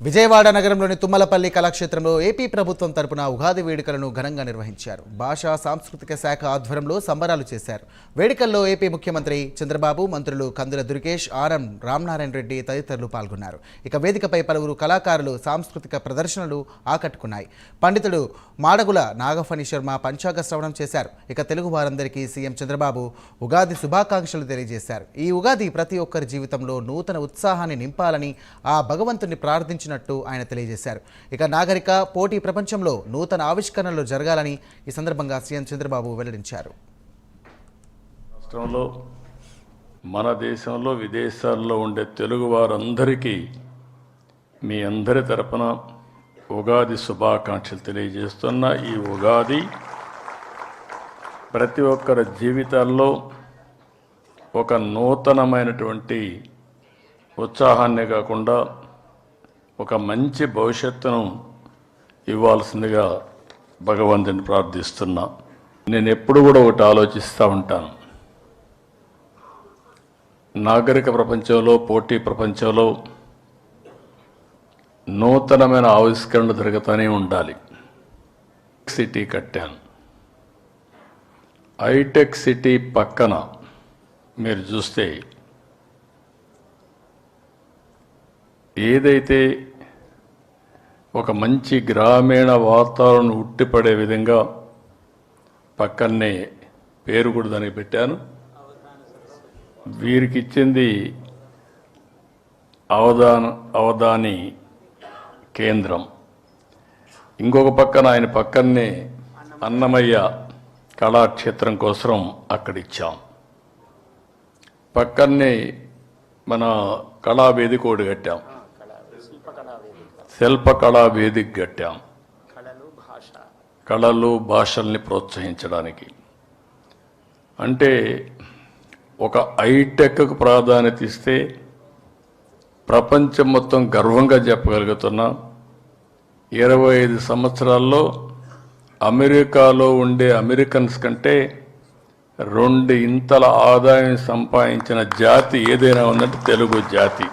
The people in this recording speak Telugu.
విజయవాడ నగరంలోని తుమ్మలపల్లి కళాక్షేత్రంలో ఏపీ ప్రభుత్వం తరపున ఉగాది వేడుకలను ఘనంగా నిర్వహించారు. భాషా సాంస్కృతిక శాఖ ఆధ్వర్యంలో సంబరాలు చేశారు. వేడుకల్లో ఏపీ ముఖ్యమంత్రి చంద్రబాబు, మంత్రులు కందుల దుర్గేష్, ఆర్ఎం రామనారాయణ రెడ్డి తదితరులు పాల్గొన్నారు. ఇక వేదికపై పలువురు కళాకారులు సాంస్కృతిక ప్రదర్శనలు ఆకట్టుకున్నాయి. పండితుడు మాడగుల నాగఫణి శర్మ పంచాంగ శ్రవణం చేశారు. ఇక తెలుగు వారందరికీ సీఎం చంద్రబాబు ఉగాది శుభాకాంక్షలు తెలియజేశారు. ఈ ఉగాది ప్రతి ఒక్కరి జీవితంలో నూతన ఉత్సాహాన్ని నింపాలని ఆ భగవంతుని ప్రార్థించిన ఆయన తెలియజేశారు. ఇక నాగరిక పోటీ ప్రపంచంలో నూతన ఆవిష్కరణలు జరగాలని ఈ సందర్భంగా సీఎం చంద్రబాబు వెల్లడించారు. రాష్ట్రంలో, మన దేశంలో, విదేశాల్లో ఉండే తెలుగు వారందరికీ మీ అందరి తరపున ఉగాది శుభాకాంక్షలు తెలియజేస్తున్న ఈ ఉగాది ప్రతి ఒక్కరి జీవితాల్లో ఒక నూతనమైనటువంటి ఉత్సాహాన్ని కాకుండా ఒక మంచి భవిష్యత్తును ఇవ్వాల్సిందిగా భగవంతుని ప్రార్థిస్తున్నా. నేను ఎప్పుడు కూడా ఒకటి ఆలోచిస్తూ ఉంటాను. నాగరిక ప్రపంచంలో, పోటీ ప్రపంచంలో నూతనమైన ఆవిష్కరణలు జరుగుతూనే ఉండాలి. సిటీ కట్టాను. హైటెక్ సిటీ పక్కన మీరు చూస్తే ఏదైతే ఒక మంచి గ్రామీణ వాతావరణం ఉట్టిపడే విధంగా పక్కనే పేరు కూడా దానికి పెట్టాను. వీరికి ఇచ్చింది అవధాని కేంద్రం. ఇంకొక పక్కన ఆయన పక్కనే అన్నమయ్య కళాక్షేత్రం కోసం అక్కడిచ్చాం. పక్కనే మన కళావేదిక ఒకటి కట్టాం. శిల్పకళా వేదిక కట్టాం. కళలు భాషల్ని ప్రోత్సహించడానికి. అంటే ఒక హైటెక్కు ప్రాధాన్యత ఇస్తే ప్రపంచం మొత్తం గర్వంగా చెప్పగలుగుతున్నా. 25 సంవత్సరాల్లో అమెరికాలో ఉండే అమెరికన్స్ కంటే 2 ఇంతల ఆదాయం సంపాదించిన జాతి ఏదైనా ఉందంటే తెలుగు జాతి.